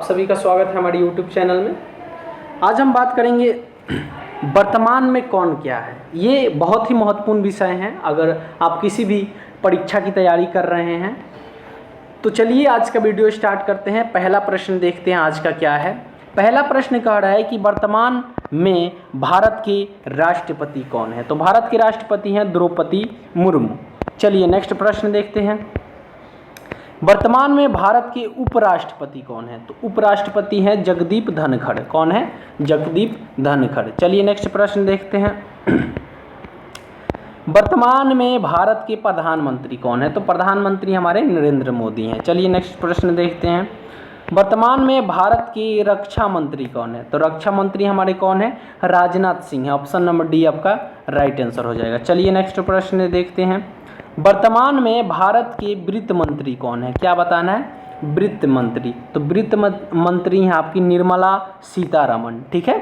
सभी का स्वागत है हमारे YouTube चैनल में। आज हम बात करेंगे वर्तमान में कौन क्या है। ये बहुत ही महत्वपूर्ण विषय हैं अगर आप किसी भी परीक्षा की तैयारी कर रहे हैं। तो चलिए आज का वीडियो स्टार्ट करते हैं। पहला प्रश्न देखते हैं आज का क्या है। पहला प्रश्न कह रहा है कि वर्तमान में भारत के राष्ट्रपति कौन है। तो भारत के राष्ट्रपति हैं द्रौपदी मुर्मू। चलिए नेक्स्ट प्रश्न देखते हैं। वर्तमान में भारत के उपराष्ट्रपति कौन है। तो उपराष्ट्रपति हैं जगदीप धनखड़। कौन है? जगदीप धनखड़। चलिए नेक्स्ट प्रश्न देखते हैं। वर्तमान में भारत के प्रधानमंत्री कौन है। तो प्रधानमंत्री हमारे नरेंद्र मोदी हैं। चलिए नेक्स्ट प्रश्न देखते हैं। वर्तमान में भारत के रक्षा मंत्री कौन है। तो रक्षा मंत्री हमारे कौन है? राजनाथ सिंह है। ऑप्शन नंबर डी आपका राइट आंसर हो जाएगा। चलिए नेक्स्ट प्रश्न देखते हैं। वर्तमान में भारत के वित्त मंत्री कौन है। क्या बताना है? वित्त मंत्री। तो वित्त मंत्री हैं आपकी निर्मला सीतारमण। ठीक है।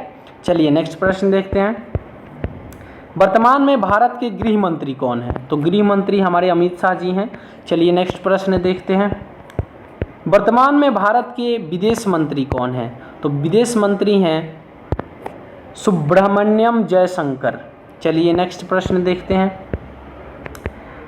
चलिए नेक्स्ट प्रश्न देखते हैं। वर्तमान में भारत के गृह मंत्री कौन है। तो गृह मंत्री हमारे अमित शाह जी हैं। चलिए नेक्स्ट प्रश्न देखते हैं। वर्तमान में भारत के विदेश मंत्री कौन है। तो विदेश मंत्री हैं सुब्रमण्यम जयशंकर। चलिए नेक्स्ट प्रश्न देखते हैं।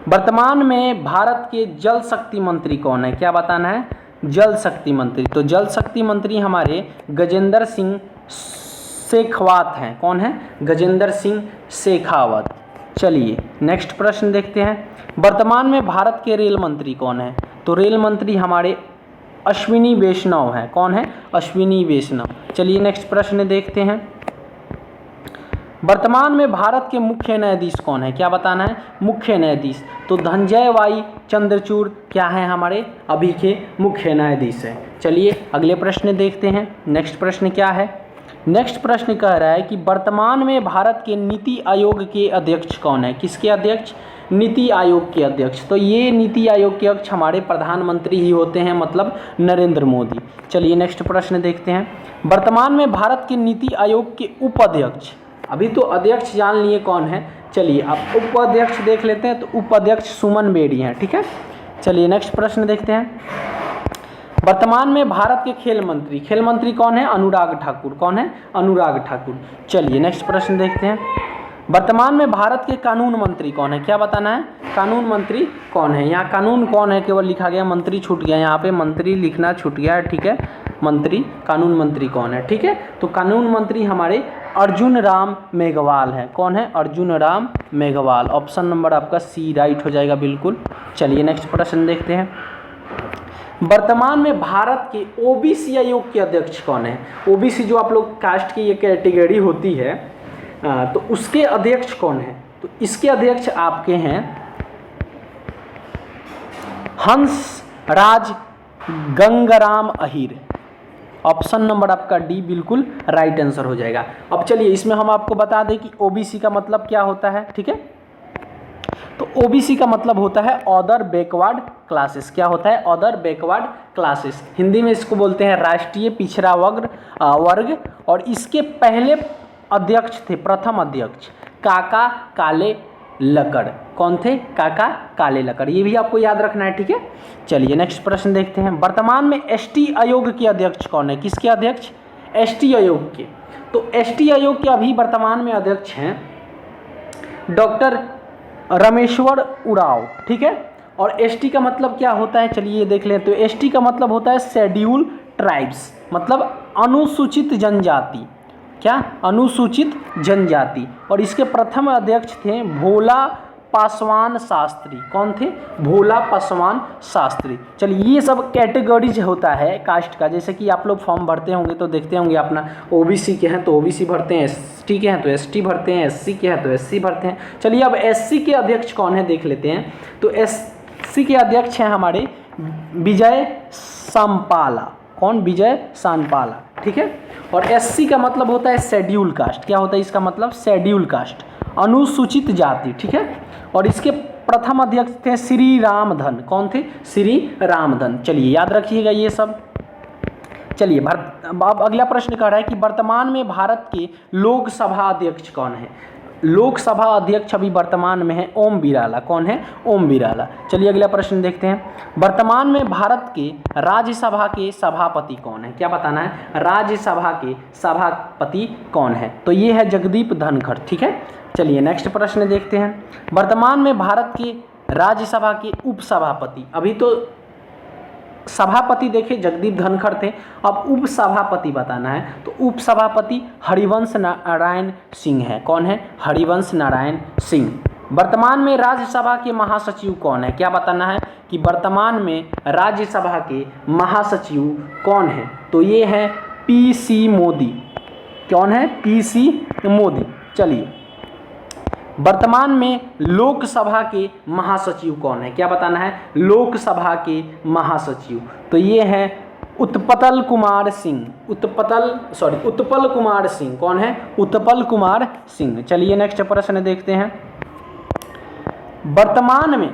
वर्तमान में भारत के जल शक्ति मंत्री कौन है। क्या बताना है? जल शक्ति मंत्री। तो जल शक्ति मंत्री हमारे गजेंद्र सिंह शेखावत हैं। कौन है? गजेंद्र सिंह शेखावत। चलिए नेक्स्ट प्रश्न देखते हैं। वर्तमान में भारत के रेल मंत्री कौन है। तो रेल मंत्री हमारे अश्विनी वैष्णव हैं। कौन है? अश्विनी वैष्णव। चलिए नेक्स्ट प्रश्न देखते हैं। वर्तमान में भारत के मुख्य न्यायाधीश कौन है। क्या बताना है? मुख्य न्यायाधीश। तो धनंजय वाई चंद्रचूड़ क्या है? हमारे अभी के मुख्य न्यायाधीश हैं। चलिए अगले प्रश्न देखते हैं। नेक्स्ट प्रश्न क्या है? नेक्स्ट प्रश्न कह रहा है कि वर्तमान में भारत के नीति आयोग के अध्यक्ष कौन है। किसके अध्यक्ष? नीति आयोग के अध्यक्ष। तो ये नीति आयोग के अध्यक्ष हमारे प्रधानमंत्री ही होते हैं, मतलब नरेंद्र मोदी। चलिए नेक्स्ट प्रश्न देखते हैं। वर्तमान में भारत के नीति आयोग के उपाध्यक्ष, अभी तो अध्यक्ष जान लिए कौन है, चलिए अब उपाध्यक्ष देख लेते हैं। तो उपाध्यक्ष सुमन बेड़ी हैं। ठीक है। चलिए नेक्स्ट प्रश्न देखते हैं। वर्तमान में भारत के खेल मंत्री कौन है? अनुराग ठाकुर। कौन है? अनुराग ठाकुर। चलिए नेक्स्ट प्रश्न देखते हैं। वर्तमान में भारत के कानून मंत्री कौन है। क्या बताना है? कानून मंत्री कौन है। यहाँ कानून कौन है केवल लिखा गया, मंत्री छूट गया, यहाँ पे मंत्री लिखना छूट गया है। ठीक है। मंत्री, कानून मंत्री कौन है? ठीक है। तो कानून मंत्री हमारे अर्जुन राम मेघवाल हैं। कौन है? अर्जुन राम मेघवाल। ऑप्शन नंबर आपका सी राइट हो जाएगा बिल्कुल। चलिए नेक्स्ट प्रश्न देखते हैं। वर्तमान में भारत के ओबीसी आयोग के अध्यक्ष कौन है। ओबीसी जो आप लोग कास्ट की ये कैटेगरी होती है, तो उसके अध्यक्ष कौन है। तो इसके अध्यक्ष आपके हैं हंस राज गंगाराम अहीर। ऑप्शन नंबर आपका डी बिल्कुल राइट आंसर हो जाएगा। अब चलिए इसमें हम आपको बता दें कि ओबीसी का मतलब क्या होता है। ठीक है। तो ओबीसी का मतलब होता है अदर बैकवर्ड क्लासेस। क्या होता है? Other backward classes. हिंदी में इसको बोलते हैं राष्ट्रीय पिछड़ा वर्ग। और इसके पहले अध्यक्ष थे, प्रथम अध्यक्ष काका काले लकड़। कौन थे? काका काले लकड़। ये भी आपको याद रखना है। ठीक है। चलिए नेक्स्ट प्रश्न देखते हैं। वर्तमान में एसटी आयोग के अध्यक्ष कौन है। किसके अध्यक्ष? एसटी आयोग के। तो एसटी आयोग के अभी वर्तमान में अध्यक्ष हैं डॉक्टर रमेश्वर उरांव। ठीक है। और एसटी का मतलब क्या होता है, चलिए ये देख लें। तो एसटी का मतलब होता है शेड्यूल ट्राइब्स, मतलब अनुसूचित जनजाति। क्या? अनुसूचित जनजाति। और इसके प्रथम अध्यक्ष थे भोला पासवान शास्त्री। कौन थे? भोला पासवान शास्त्री। चलिए ये सब कैटेगरीज होता है कास्ट का। जैसे कि आप लोग फॉर्म भरते होंगे तो देखते होंगे अपना ओबीसी के हैं तो ओबीसी भरते हैं, एसटी के हैं तो एसटी भरते हैं, एससी के हैं तो एससी भरते हैं। चलिए अब एससी के अध्यक्ष कौन है देख लेते हैं। तो एससी के अध्यक्ष हैं हमारे विजय सांपाला। कौन? विजय सांपाला। ठीक है। और एससी का मतलब होता है शेड्यूल कास्ट। क्या होता है इसका मतलब? शेड्यूल कास्ट, अनुसूचित जाति। ठीक है। और इसके प्रथम अध्यक्ष थे श्री रामधन। कौन थे? श्री रामधन। चलिए याद रखिएगा ये सब। चलिए अब अगला प्रश्न कह रहा है कि वर्तमान में भारत के लोकसभा अध्यक्ष कौन है। लोकसभा अध्यक्ष अभी वर्तमान में है ओम बिरला। कौन है? ओम बिरला। चलिए अगला प्रश्न देखते हैं। वर्तमान में भारत के राज्यसभा के सभापति कौन है? क्या बताना है? राज्यसभा के सभापति कौन है? तो ये है जगदीप धनखड़। ठीक है, चलिए नेक्स्ट प्रश्न देखते हैं। वर्तमान में भारत के राज्यसभा के उपसभापति, अभी तो सभापति देखे जगदीप धनखड़ थे, अब उपसभापति बताना है। तो उपसभापति हरिवंश नारायण सिंह है। कौन है? हरिवंश नारायण सिंह। वर्तमान में राज्यसभा के महासचिव कौन है? क्या बताना है कि वर्तमान में राज्यसभा के महासचिव कौन है? तो ये है पीसी मोदी। कौन है? पीसी मोदी। चलिए, वर्तमान में लोकसभा के महासचिव कौन है? क्या बताना है? लोकसभा के महासचिव, तो ये है उत्पल कुमार सिंह। उत्पल कुमार सिंह। कौन है? उत्पल कुमार सिंह। चलिए नेक्स्ट प्रश्न देखते हैं। वर्तमान में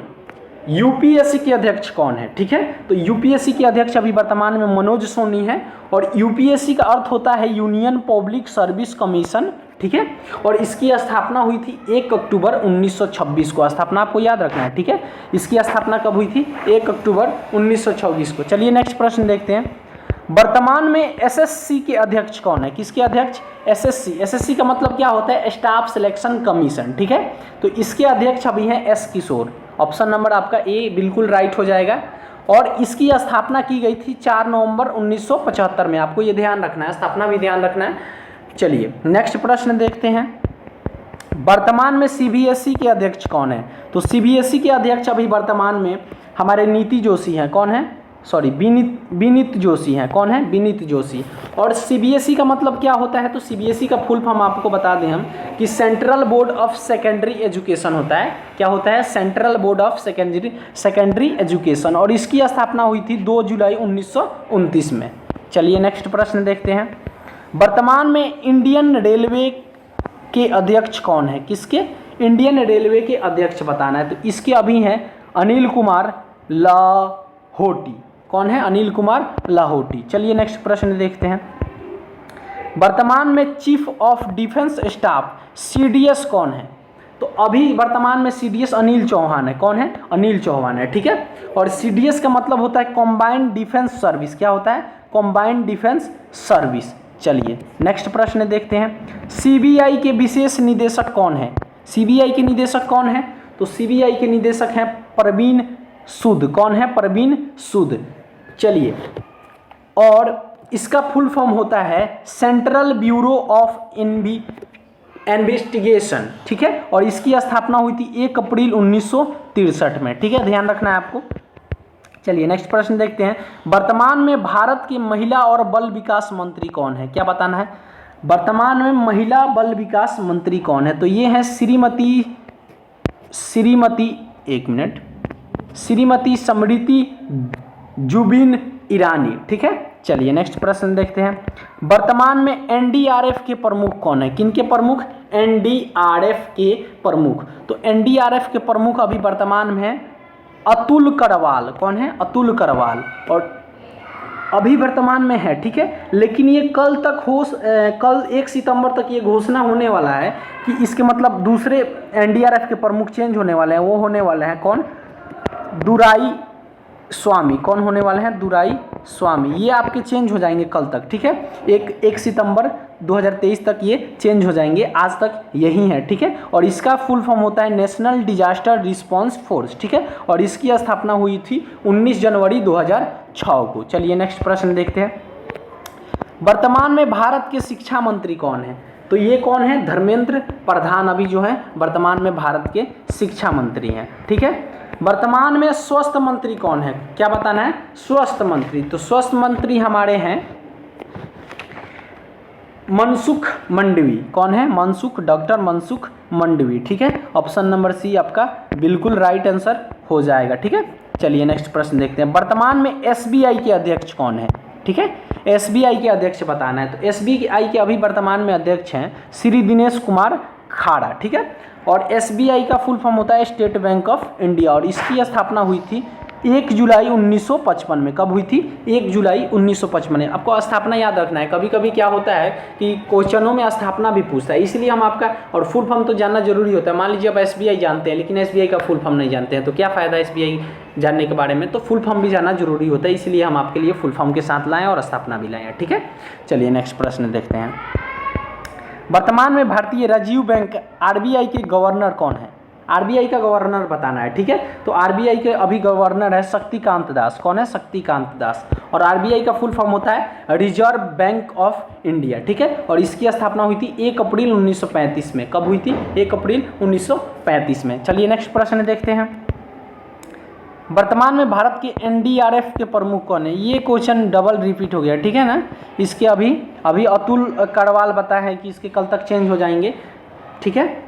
यूपीएससी के अध्यक्ष कौन है? ठीक है, तो यूपीएससी के अध्यक्ष अभी वर्तमान में मनोज सोनी है, और यूपीएससी का अर्थ होता है यूनियन पब्लिक सर्विस कमीशन। ठीक है, और इसकी स्थापना हुई थी 1 अक्टूबर 1926 को। स्थापना आपको याद रखना है। ठीक है, इसकी स्थापना कब हुई थी? 1 अक्टूबर 1926 को। चलिए नेक्स्ट प्रश्न देखते हैं। वर्तमान में एसएससी के अध्यक्ष कौन है? किसके अध्यक्ष? एसएससी। एसएससी का मतलब क्या होता है? Staff selection commission. ठीक है, तो इसके अध्यक्ष अभी हैं एस किशोर। ऑप्शन नंबर आपका ए बिल्कुल राइट हो जाएगा। और इसकी स्थापना की गई थी 4 नवंबर 1975 में। आपको ये ध्यान रखना है, स्थापना भी ध्यान रखना है। चलिए नेक्स्ट प्रश्न देखते हैं। वर्तमान में सीबीएसई के अध्यक्ष कौन है? तो सीबीएसई के अध्यक्ष अभी वर्तमान में हमारे नीति जोशी हैं। कौन है? विनीत जोशी हैं। कौन है? विनीत जोशी। और सीबीएसई का मतलब क्या होता है? तो सीबीएसई का फुल फॉर्म आपको बता दें हम कि central board of secondary education होता है। क्या होता है? Central board of secondary education. और इसकी स्थापना हुई थी 2 जुलाई 1929 में। चलिए नेक्स्ट प्रश्न देखते हैं। वर्तमान में इंडियन रेलवे के अध्यक्ष कौन है? किसके? इंडियन रेलवे के अध्यक्ष बताना है। तो इसके अभी हैं अनिल कुमार लाहोटी। कौन है? अनिल कुमार लाहोटी। चलिए नेक्स्ट प्रश्न देखते हैं। वर्तमान में chief of defence staff CDS कौन है? तो अभी वर्तमान में सीडीएस अनिल चौहान है। कौन है? अनिल चौहान है। ठीक है, और सीडीएस का मतलब होता है कॉम्बाइंड डिफेंस सर्विस। क्या होता है? Combined defence service. चलिए नेक्स्ट प्रश्न देखते हैं। सीबीआई के विशेष निदेशक कौन है? सीबीआई के निदेशक कौन है? तो सीबीआई के निदेशक हैं प्रवीण सूद। कौन है? प्रवीण सूद। चलिए, और इसका फुल फॉर्म होता है सेंट्रल ब्यूरो ऑफ इन्वेस्टिगेशन। ठीक है, और इसकी स्थापना हुई थी 1 अप्रैल 1963 में। ठीक है, ध्यान रखना है आपको। चलिए नेक्स्ट प्रश्न देखते हैं। वर्तमान में भारत की महिला और बाल विकास मंत्री कौन है? क्या बताना है? वर्तमान में महिला बाल विकास मंत्री कौन है? तो ये है श्रीमती स्मृति जुबिन ईरानी। ठीक है, चलिए नेक्स्ट प्रश्न देखते हैं। वर्तमान में एनडीआरएफ के प्रमुख कौन है? किनके प्रमुख? एनडीआरएफ के प्रमुख। तो एनडीआरएफ के प्रमुख अभी वर्तमान में है अतुल करवाल। कौन है? अतुल करवाल। और अभी वर्तमान में है। ठीक है, लेकिन ये कल 1 सितंबर तक ये घोषणा होने वाला है कि इसके मतलब दूसरे एनडीआरएफ के प्रमुख चेंज होने वाले हैं। वो होने वाले हैं कौन? दुराई स्वामी। कौन होने वाले हैं? दुराई स्वामी। ये आपके चेंज हो जाएंगे कल तक। ठीक है, 1 सितंबर 2023 तक ये चेंज हो जाएंगे। आज तक यही है। ठीक है, और इसका फुल फॉर्म होता है नेशनल डिजास्टर रिस्पांस फोर्स। ठीक है, और इसकी स्थापना हुई थी 19 जनवरी 2006 को। चलिए नेक्स्ट प्रश्न देखते हैं। वर्तमान में भारत के शिक्षा मंत्री कौन है? तो ये कौन है? धर्मेंद्र प्रधान अभी जो है वर्तमान में भारत के शिक्षा मंत्री हैं। ठीक है, वर्तमान में स्वास्थ्य मंत्री कौन है? क्या बताना है? स्वास्थ्य मंत्री। तो स्वास्थ्य मंत्री हमारे हैं मनसुख मंडवी। कौन है? डॉक्टर मनसुख मंडवी। ठीक है, ऑप्शन नंबर सी आपका बिल्कुल राइट आंसर हो जाएगा। ठीक है, चलिए नेक्स्ट प्रश्न देखते हैं। वर्तमान में एसबीआई के अध्यक्ष कौन है? ठीक है, एसबीआई के अध्यक्ष बताना है। तो एसबीआई के अभी वर्तमान में अध्यक्ष हैं श्री दिनेश कुमार खाड़ा। ठीक है, और एसबीआई का फुल फॉर्म होता है स्टेट बैंक ऑफ इंडिया, और इसकी स्थापना हुई थी 1 जुलाई 1955 में। कब हुई थी? 1 जुलाई 1955 में। आपको स्थापना याद रखना है। कभी कभी क्या होता है कि क्वेश्चनों में स्थापना भी पूछता है, इसलिए हम आपका और फुल फॉर्म तो जानना जरूरी होता है। मान लीजिए आप SBI जानते हैं लेकिन SBI का फुल फॉर्म नहीं जानते हैं, तो क्या फ़ायदा SBI जानने के बारे में? तो फुल फॉर्म भी जानना जरूरी होता है, इसलिए हम आपके लिए फुल फॉर्म के साथ लाएँ और स्थापना भी लाएँ। ठीक है, चलिए नेक्स्ट प्रश्न देखते हैं। वर्तमान में भारतीय रिजर्व बैंक RBI के गवर्नर कौन है? RBI का गवर्नर बताना है। ठीक है, तो RBI के अभी गवर्नर है शक्तिकांत दास। कौन है? शक्तिकांत दास। और RBI का फुल फॉर्म होता है रिजर्व बैंक ऑफ इंडिया। ठीक है, और इसकी स्थापना हुई थी 1 अप्रैल 1935 में। कब हुई थी? 1 अप्रैल 1935 में। चलिए नेक्स्ट प्रश्न देखते हैं। वर्तमान में भारत के NDRF के प्रमुख कौन है? ये क्वेश्चन डबल रिपीट हो गया। ठीक है ना, इसके अभी अतुल करवाल बताया है कि इसके कल तक चेंज हो जाएंगे। ठीक है,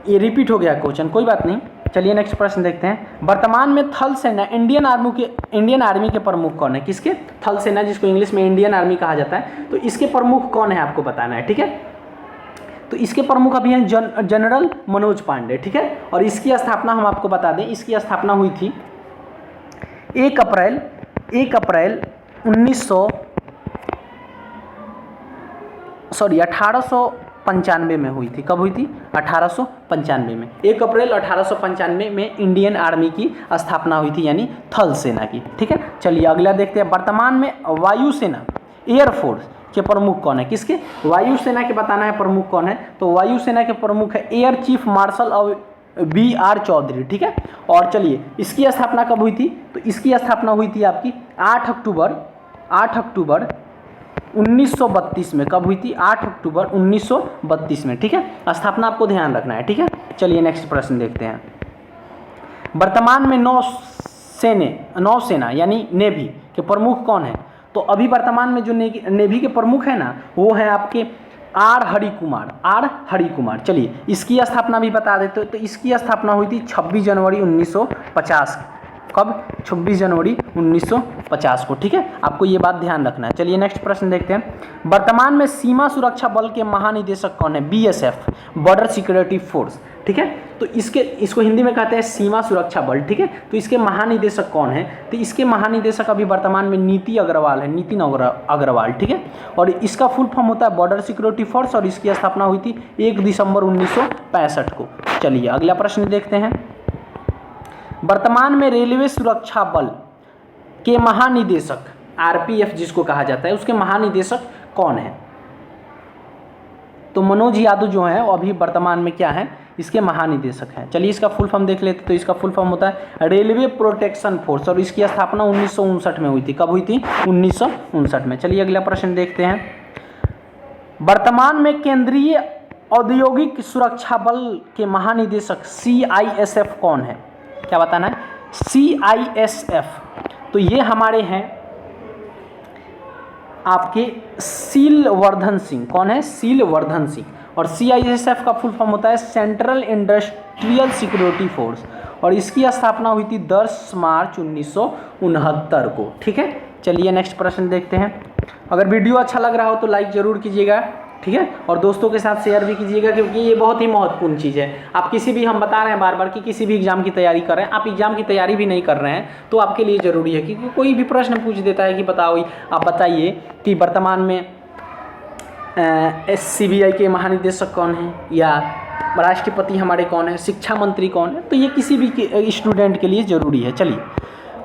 ये रिपीट हो गया क्वेश्चन, कोई बात नहीं। चलिए नेक्स्ट प्रश्न देखते हैं। वर्तमान में थल सेना इंडियन आर्मी के प्रमुख कौन है? किसके? थल सेना, जिसको इंग्लिश में इंडियन आर्मी कहा जाता है, तो इसके प्रमुख कौन है आपको बताना है। ठीक है, तो इसके प्रमुख अभी हैं जनरल मनोज पांडे। ठीक है, और इसकी स्थापना हम आपको बता दें, इसकी स्थापना हुई थी 1 अप्रैल 1895 में हुई थी। कब हुई थी? 1895 में। 1 अप्रैल 1895 में इंडियन आर्मी की स्थापना हुई थी, यानी थल सेना की। ठीक है, चलिए अगला देखते हैं। वर्तमान में वायुसेना एयरफोर्स के प्रमुख कौन है? किसके? वायुसेना के बताना है प्रमुख कौन है। तो वायुसेना के प्रमुख है air chief marshal BR Chaudhary. ठीक है, और चलिए इसकी स्थापना कब हुई थी? तो इसकी स्थापना हुई थी आपकी 8 अक्टूबर 1932 में। कब हुई थी? 8 अक्टूबर 1932 में। ठीक है, स्थापना आपको ध्यान रखना है। ठीक है, चलिए नेक्स्ट प्रश्न देखते हैं। वर्तमान में नौसेना यानी नेवी के प्रमुख कौन है? तो अभी वर्तमान में जो नेवी के प्रमुख है ना, वो है आपके आर हरि कुमार। चलिए इसकी स्थापना भी बता देते। तो इसकी स्थापना हुई थी 26 जनवरी 1950। कब? 26 जनवरी 1950 को। ठीक है, आपको ये बात ध्यान रखना है। चलिए नेक्स्ट प्रश्न देखते हैं। वर्तमान में सीमा सुरक्षा बल के महानिदेशक कौन है? BSF, border security force. ठीक है, तो इसको हिंदी में कहते हैं सीमा सुरक्षा बल। ठीक है, तो इसके महानिदेशक कौन है? तो इसके महानिदेशक अभी वर्तमान में नितिन अग्रवाल। ठीक है, और इसका फुल फॉर्म होता है बॉर्डर सिक्योरिटी फोर्स, और इसकी स्थापना हुई थी 1 दिसंबर 1965 को। चलिए अगला प्रश्न देखते हैं। वर्तमान में रेलवे सुरक्षा बल के महानिदेशक RPF जिसको कहा जाता है, उसके महानिदेशक कौन है? तो मनोज यादव जो है वो अभी वर्तमान में क्या है? इसके महानिदेशक हैं। चलिए इसका फुल फॉर्म देख लेते। तो इसका फुल फॉर्म होता है रेलवे प्रोटेक्शन फोर्स, और इसकी स्थापना 1959 में हुई थी। कब हुई थी? 1959 में। चलिए अगला प्रश्न देखते हैं। वर्तमान में केंद्रीय औद्योगिक सुरक्षा बल के महानिदेशक CISF कौन है? क्या बताना है? CISF, तो ये हमारे हैं आपके सीलवर्धन सिंह। कौन है? सीलवर्धन सिंह। और CISF का फुल फॉर्म होता है सेंट्रल इंडस्ट्रियल सिक्योरिटी फोर्स, और इसकी स्थापना हुई थी 10 मार्च 1969 को। ठीक है, चलिए नेक्स्ट प्रश्न देखते हैं। अगर वीडियो अच्छा लग रहा हो तो लाइक ज़रूर कीजिएगा। ठीक है, और दोस्तों के साथ शेयर भी कीजिएगा, क्योंकि ये बहुत ही महत्वपूर्ण चीज़ है। आप किसी भी, हम बता रहे हैं बार बार कि किसी भी एग्जाम की तैयारी कर रहे हैं, आप एग्जाम की तैयारी भी नहीं कर रहे हैं, तो आपके लिए ज़रूरी है। क्योंकि कोई भी प्रश्न पूछ देता है कि बताओ, आप बताइए कि वर्तमान में CBI के महानिदेशक कौन है, या राष्ट्रपति हमारे कौन है, शिक्षा मंत्री कौन है, तो ये किसी भी स्टूडेंट के लिए ज़रूरी है। चलिए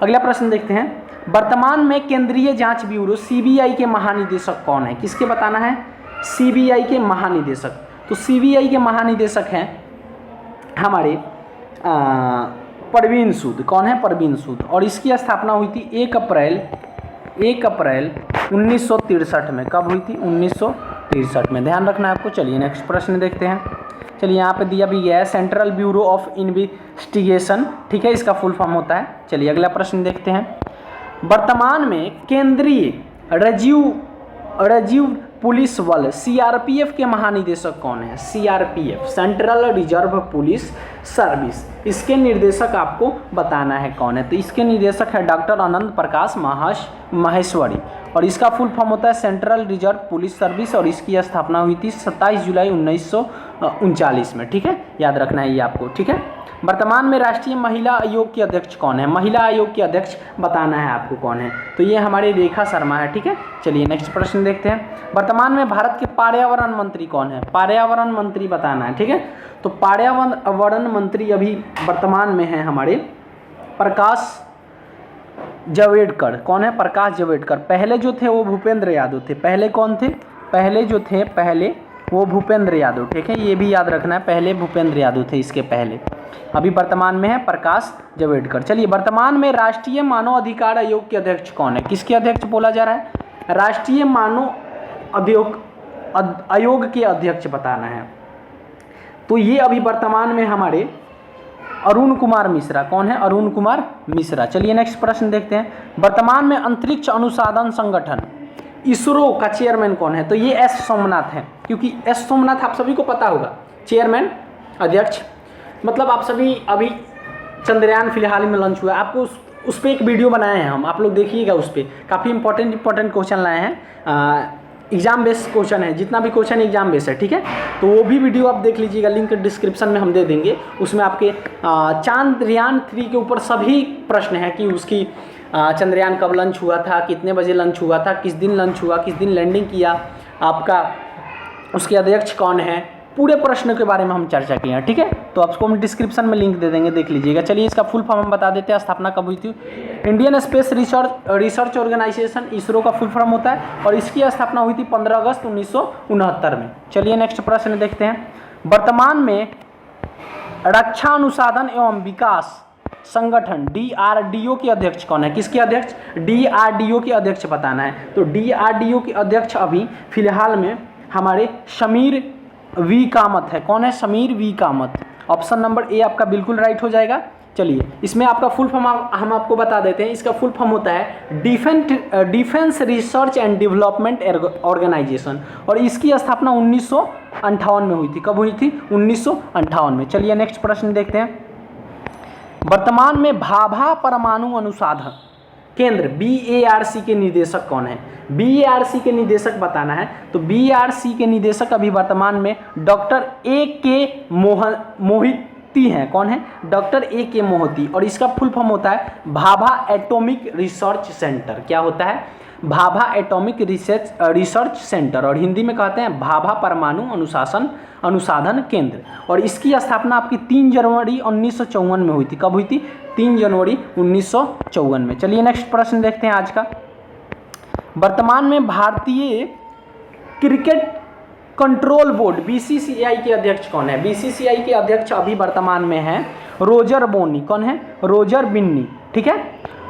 अगला प्रश्न देखते हैं। वर्तमान में केंद्रीय जांच ब्यूरो CBI के महानिदेशक कौन है? किसके बताना है? CBI के महानिदेशक। तो CBI के महानिदेशक हैं हमारे परवीन सूद। कौन है? परवीन सूद। और इसकी स्थापना हुई थी 1 अप्रैल 1963 में। कब हुई थी? 1963 में। ध्यान रखना है आपको। चलिए नेक्स्ट प्रश्न देखते हैं। चलिए यहाँ पे दिया भी गया है सेंट्रल ब्यूरो ऑफ इन्वेस्टिगेशन। ठीक है, इसका फुल फॉर्म होता है। चलिए अगला प्रश्न देखते हैं। वर्तमान में केंद्रीय रिजर्व पुलिस बल CRPF के महानिदेशक कौन है? CRPF, central reserve police service. इसके निर्देशक आपको बताना है कौन है। तो इसके निर्देशक है डॉक्टर आनंद प्रकाश माहेश्वरी, और इसका फुल फॉर्म होता है सेंट्रल रिजर्व पुलिस सर्विस, और इसकी स्थापना हुई थी 27 जुलाई 1939 में, ठीक है, याद रखना है ये आपको, ठीक है। वर्तमान में राष्ट्रीय महिला आयोग के अध्यक्ष कौन है? महिला आयोग के अध्यक्ष बताना है आपको कौन है, तो ये हमारी रेखा शर्मा है, ठीक है। चलिए नेक्स्ट प्रश्न देखते हैं। वर्तमान में भारत के पर्यावरण मंत्री कौन है? पर्यावरण मंत्री बताना है, ठीक है। तो पर्यावरण मंत्री अभी वर्तमान में है हमारे प्रकाश जावड़ेकर। कौन है? प्रकाश जावड़ेकर। पहले जो थे वो भूपेंद्र यादव थे। पहले कौन थे? पहले वो भूपेंद्र यादव, ठीक है, ये भी याद रखना है, पहले भूपेंद्र यादव थे इसके पहले। अभी वर्तमान में है प्रकाश जावड़ेकर। चलिए, वर्तमान में राष्ट्रीय मानव अधिकार आयोग के अध्यक्ष कौन है? किसके अध्यक्ष बोला जा रहा है? राष्ट्रीय मानव आयोग के अध्यक्ष बताना है। तो ये अभी वर्तमान में हमारे अरुण कुमार मिश्रा। कौन है? अरुण कुमार मिश्रा। चलिए नेक्स्ट प्रश्न देखते हैं। वर्तमान में अंतरिक्ष अनुसंधान संगठन इसरो का चेयरमैन कौन है? तो ये एस सोमनाथ है, क्योंकि एस सोमनाथ आप सभी को पता होगा, चेयरमैन अध्यक्ष, मतलब आप सभी अभी चंद्रयान फिलहाल में लॉन्च हुआ है, आपको उस पर एक वीडियो बनाए हैं हम, आप लोग देखिएगा, उस पर काफ़ी इंपॉर्टेंट क्वेश्चन लाए हैं, एग्जाम बेस्ड क्वेश्चन है, जितना भी क्वेश्चन एग्जाम बेस्ड है, ठीक है। तो वो भी वीडियो आप देख लीजिएगा, लिंक डिस्क्रिप्शन में हम दे देंगे। उसमें आपके चांद्रयान 3 के ऊपर सभी प्रश्न हैं कि उसकी चंद्रयान कब लॉन्च हुआ था, कितने बजे लॉन्च हुआ था, किस दिन लॉन्च हुआ, किस दिन लैंडिंग किया, आपका उसके अध्यक्ष कौन है, पूरे प्रश्न के बारे में हम चर्चा किए हैं, ठीक है। तो आपको हम डिस्क्रिप्शन में लिंक दे देंगे, देख लीजिएगा। चलिए इसका फुल फॉर्म हम बता देते हैं। स्थापना कब हुई थी? Indian space research organisation, ISRO का फुल फॉर्म होता है, और इसकी स्थापना हुई थी 15 अगस्त 1969 में। चलिए नेक्स्ट प्रश्न देखते हैं। वर्तमान में रक्षा अनुसंधान एवं विकास संगठन DRDO के अध्यक्ष कौन है? किसके अध्यक्ष? DRDO के अध्यक्ष बताना है। तो DRDO के अध्यक्ष अभी फिलहाल में हमारे समीर वी कामत है। कौन है? Sameer V Kamath. Option number A आपका बिल्कुल राइट हो जाएगा। चलिए इसमें आपका फुल फॉर्म हम आपको बता देते हैं। इसका फुल फॉर्म होता है defence research and development organisation, और इसकी स्थापना 1958 में हुई थी। कब हुई थी? 1958 में। चलिए नेक्स्ट प्रश्न देखते हैं। वर्तमान में भाभा परमाणु अनुसंधान केंद्र BARC के निदेशक कौन है? BARC के निदेशक बताना है। तो BARC के निदेशक अभी वर्तमान में डॉक्टर AK मोहिती हैं। कौन है? डॉक्टर AK मोहिती, और इसका फुल फॉर्म होता है भाभा एटॉमिक रिसर्च सेंटर। क्या होता है? भाभा एटॉमिक रिसर्च सेंटर, और हिंदी में कहते हैं भाभा परमाणु अनुसंधान केंद्र, और इसकी स्थापना आपकी 3 जनवरी 1954 में हुई थी। कब हुई थी? 3 जनवरी 1954 में। चलिए नेक्स्ट प्रश्न देखते हैं आज का। वर्तमान में भारतीय क्रिकेट कंट्रोल बोर्ड BCCI के अध्यक्ष कौन है? BCCI के अध्यक्ष अभी वर्तमान में हैं रोजर बोनी। कौन है? रोजर बिन्नी, ठीक है।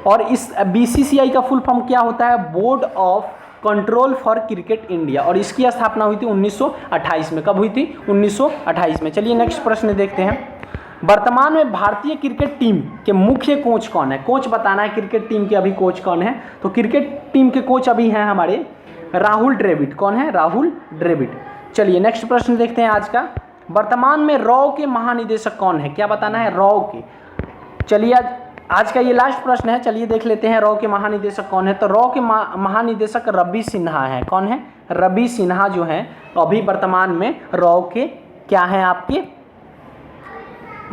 और इस BCCI का फुल फॉर्म क्या होता है? Board of control for cricket India, और इसकी स्थापना हुई थी 1928 में। कब हुई थी? 1928 में। चलिए नेक्स्ट प्रश्न देखते हैं। वर्तमान में भारतीय क्रिकेट टीम के मुख्य कोच कौन है? कोच बताना है, क्रिकेट टीम के अभी कोच कौन है? तो क्रिकेट टीम के कोच अभी हैं हमारे राहुल द्रविड़। कौन है? राहुल द्रविड़। चलिए नेक्स्ट प्रश्न देखते हैं आज का। वर्तमान में रॉ के महानिदेशक कौन है? क्या बताना है? रॉ के। चलिए आज का ये लास्ट प्रश्न है। चलिए देख लेते हैं रॉ के महानिदेशक कौन है। तो रॉ के महानिदेशक रवि सिन्हा है। कौन है? रवि सिन्हा जो है अभी वर्तमान में रॉ के क्या हैं? आपके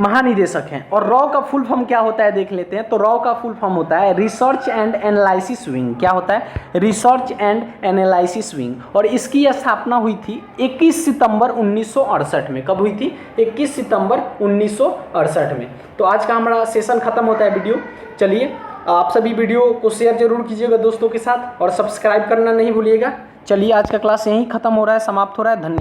महानिदेशक हैं। और रॉ का फुल फॉर्म क्या होता है देख लेते हैं। तो रॉ का फुल फॉर्म होता है रिसर्च एंड एनालिसिस विंग। क्या होता है? रिसर्च एंड एनालिसिस विंग, और इसकी स्थापना हुई थी 21 सितंबर 1968 में। कब हुई थी? 21 सितंबर 1968 में। तो आज का हमारा सेशन खत्म होता है वीडियो। चलिए आप सभी वीडियो को शेयर जरूर कीजिएगा दोस्तों के साथ, और सब्सक्राइब करना नहीं भूलिएगा। चलिए आज का क्लास यहीं खत्म हो रहा है, समाप्त हो रहा है। धन्यवाद।